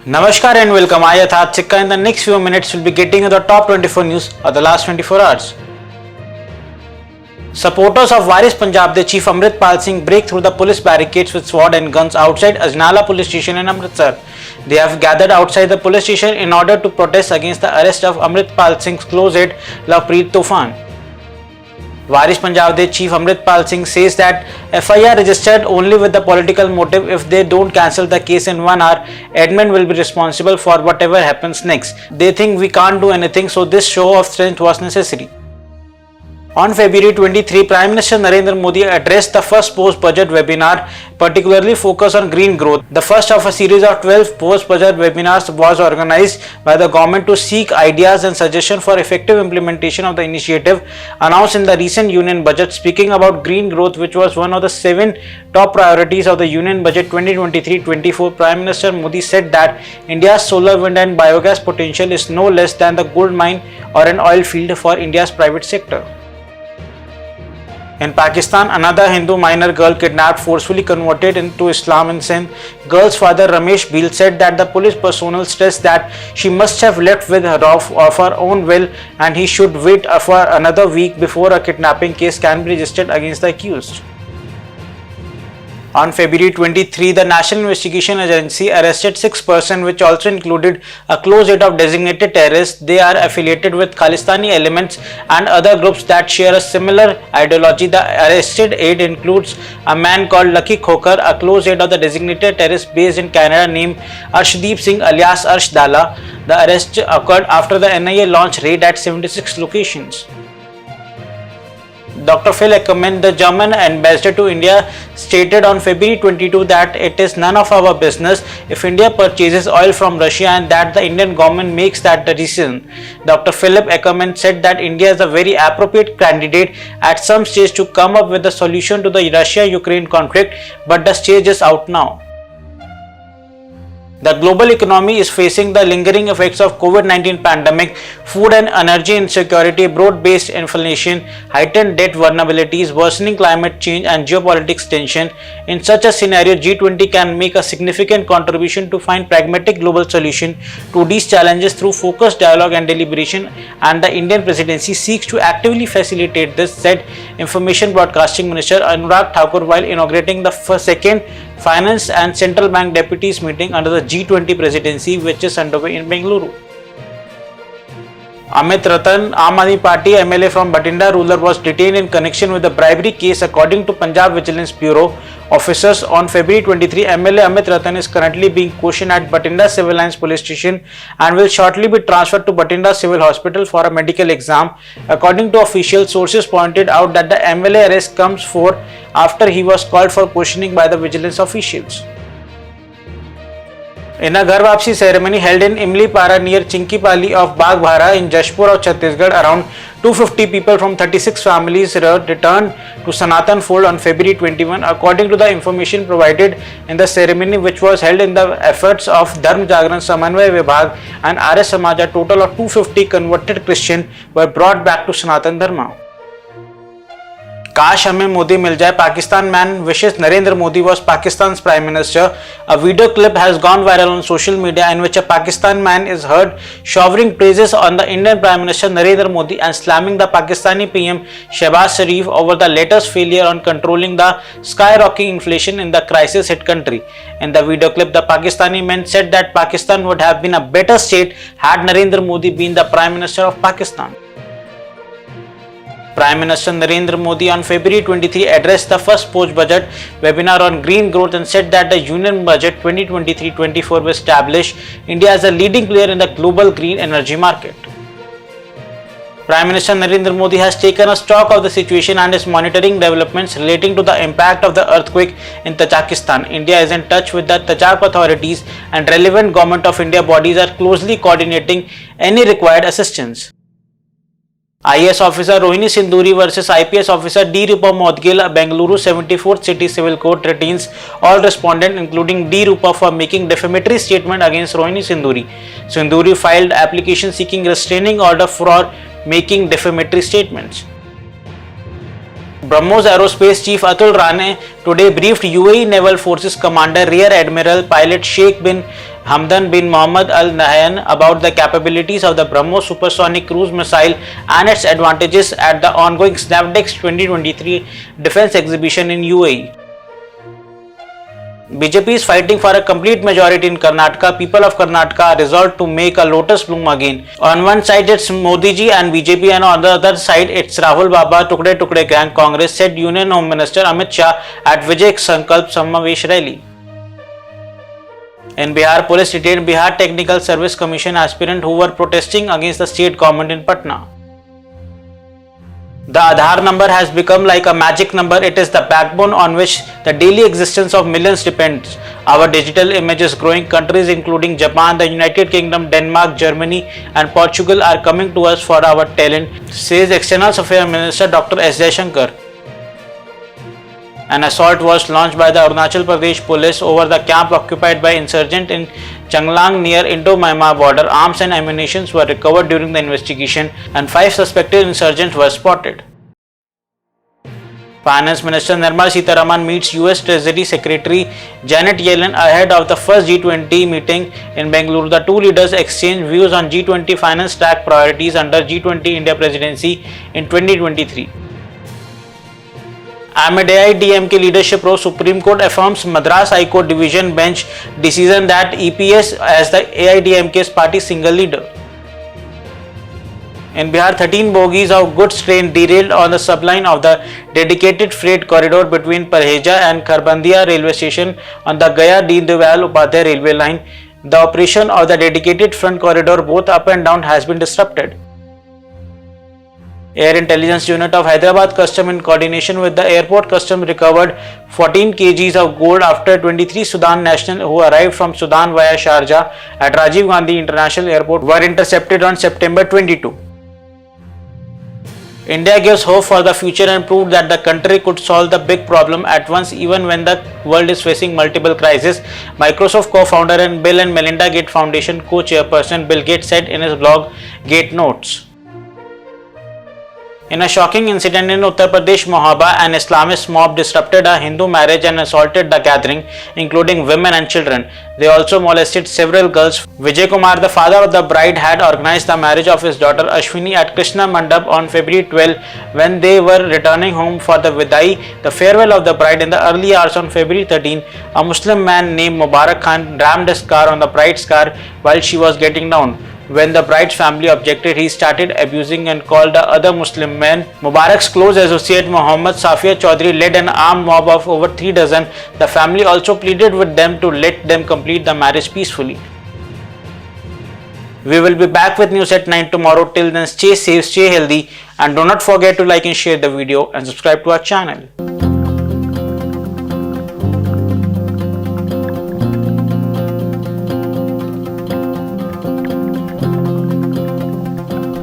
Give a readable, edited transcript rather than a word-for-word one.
Namaskar and welcome. I Yatharth Sikka. In the next few minutes, we'll be getting you the top 24 news of the last 24 hours. Supporters of Waris Punjab Chief Amritpal Singh break through the police barricades with sword and guns outside Ajnala police station in Amritsar. They have gathered outside the police station in order to protest against the arrest of Amritpal Singh's close aide Lovepreet Tufan. Waris Punjab Chief Amritpal Singh says that FIR registered only with the political motive. If they don't cancel the case in 1 hour, admin will be responsible for whatever happens next. They think we can't do anything, so this show of strength was necessary. On February 23, Prime Minister Narendra Modi addressed the first post-budget webinar, particularly focused on green growth. The first of a series of 12 post-budget webinars was organized by the government to seek ideas and suggestions for effective implementation of the initiative announced in the recent Union Budget. Speaking about green growth, which was one of the 7 top priorities of the Union Budget 2023-24, Prime Minister Modi said that India's solar, wind and biogas potential is no less than the gold mine or an oil field for India's private sector. In Pakistan, another Hindu minor girl kidnapped, forcefully converted into Islam in Sindh. Girl's father Ramesh Bhil said that the police personnel stressed that she must have left with her of her own will and he should wait for another week before a kidnapping case can be registered against the accused. On February 23, the National Investigation Agency arrested 6 persons, which also included a close aide of designated terrorists. They are affiliated with Khalistani elements and other groups that share a similar ideology. The arrested aide includes a man called Lucky Khokar, a close aide of the designated terrorist based in Canada named Arshdeep Singh alias Arsh Dala. The arrest occurred after the NIA launched raid at 76 locations. Dr. Phil Ackerman, the German ambassador to India, stated on February 22 that it is none of our business if India purchases oil from Russia and that the Indian government makes that the decision. Dr. Philip Ackerman said that India is a very appropriate candidate at some stage to come up with a solution to the Russia-Ukraine conflict, but the stage is out now. The global economy is facing the lingering effects of COVID-19 pandemic, food and energy insecurity, broad-based inflation, heightened debt vulnerabilities, worsening climate change and geopolitics tension. In such a scenario, G20 can make a significant contribution to find pragmatic global solution to these challenges through focused dialogue and deliberation, and the Indian presidency seeks to actively facilitate this, said Information Broadcasting Minister Anurag Thakur while inaugurating the second Finance and Central Bank Deputies meeting under the G20 presidency, which is underway in Bengaluru. Amit Ratan, Aam Aadmi Party MLA from Bathinda rural, was detained in connection with the bribery case according to Punjab Vigilance Bureau officers. On February 23, MLA Amit Ratan is currently being questioned at Bathinda Civil Lines Police Station and will shortly be transferred to Bathinda Civil Hospital for a medical exam. According to official sources, pointed out that the MLA arrest comes forth after he was called for questioning by the vigilance officials. In a Ghar Wapsi ceremony held in Imlipara near Chinkipali of Baghbhara in Jashpur of Chhattisgarh, around 250 people from 36 families returned to Sanatan fold on February 21. According to the information provided in the ceremony, which was held in the efforts of Dharm Jagran Samanvay Vibhag and Arya Samaj, a total of 250 converted Christians were brought back to Sanatan Dharma. काश हमें मोदी मिल जाए. Pakistan man wishes Narendra Modi was Pakistan's Prime Minister. A video clip has gone viral on social media in which a Pakistan man is heard showering praises on the Indian Prime Minister Narendra Modi and slamming the Pakistani PM Shehbaz Sharif over the latter's failure on controlling the skyrocketing inflation in the crisis-hit country. In the video clip, the Pakistani man said that Pakistan would have been a better state had Narendra Modi been the Prime Minister of Pakistan. Prime Minister Narendra Modi on February 23 addressed the first post-budget webinar on green growth and said that the Union Budget 2023-24 will establish India as a leading player in the global green energy market. Prime Minister Narendra Modi has taken a stock of the situation and is monitoring developments relating to the impact of the earthquake in Tajikistan. India is in touch with the Tajik authorities and relevant Government of India bodies are closely coordinating any required assistance. IAS officer Rohini Sinduri versus IPS officer D. Rupa Modgil, Bengaluru 74th City Civil Court retains all respondents including D. Rupa for making defamatory statement against Rohini Sinduri. Sinduri filed application seeking restraining order for making defamatory statements. BrahMos Aerospace Chief Atul Rane today briefed UAE Naval Forces Commander Rear Admiral Pilot Sheikh bin Hamdan bin Mohammed Al Nahyan about the capabilities of the BrahMos supersonic cruise missile and its advantages at the ongoing Snapdex 2023 defense exhibition in UAE. BJP is fighting for a complete majority in Karnataka. People of Karnataka are resolved to make a lotus bloom again. On one side it's Modi ji and BJP, and on the other side it's Rahul Baba Tukde Tukde Gang Congress, said Union Home Minister Amit Shah at Vijay Sankalp Samavesh rally. In Bihar, police detained Bihar Technical Service Commission aspirant who were protesting against the state government in Patna. The Aadhaar number has become like a magic number. It is the backbone on which the daily existence of millions depends. Our digital image is growing. Countries including Japan, the United Kingdom, Denmark, Germany and Portugal are coming to us for our talent, says External Affairs Minister Dr. S. Jaishankar. An assault was launched by the Arunachal Pradesh police over the camp occupied by insurgents in Changlang near Indo-Myanmar border. Arms and ammunition were recovered during the investigation and 5 suspected insurgents were spotted. Finance Minister Nirmala Sitharaman meets US Treasury Secretary Janet Yellen ahead of the first G20 meeting in Bengaluru. The two leaders exchanged views on G20 finance track priorities under G20 India presidency in 2023. Amid AIADMK leadership row, Supreme Court affirms Madras High Court Division Bench decision that EPS as the AIADMK's party single leader. In Bihar, 13 bogies of goods train derailed on the subline of the dedicated freight corridor between Parheja and Kharbandia railway station on the Gaya-Deen Dayal Upadhyay railway line. The operation of the dedicated front corridor both up and down has been disrupted. Air Intelligence Unit of Hyderabad Custom in coordination with the Airport Custom recovered 14 kgs of gold after 23 Sudan nationals who arrived from Sudan via Sharjah at Rajiv Gandhi International Airport were intercepted on September 22. India gives hope for the future and proved that the country could solve the big problem at once even when the world is facing multiple crises, Microsoft co-founder and Bill and Melinda Gates Foundation co-chairperson Bill Gates said in his blog Gate Notes. In a shocking incident in Uttar Pradesh, Mohaba, an Islamist mob disrupted a Hindu marriage and assaulted the gathering, including women and children. They also molested several girls. Vijay Kumar, the father of the bride, had organized the marriage of his daughter Ashwini at Krishna Mandap on February 12 when they were returning home for the Vidai, the farewell of the bride. In the early hours on February 13, a Muslim man named Mubarak Khan rammed his car on the bride's car while she was getting down. When the bride's family objected, he started abusing and called the other Muslim men. Mubarak's close associate Muhammad Safia Chaudhry led an armed mob of over 3 dozen. The family also pleaded with them to let them complete the marriage peacefully. We will be back with news at 9 tomorrow. Till then, stay safe, stay healthy, and do not forget to like and share the video and subscribe to our channel.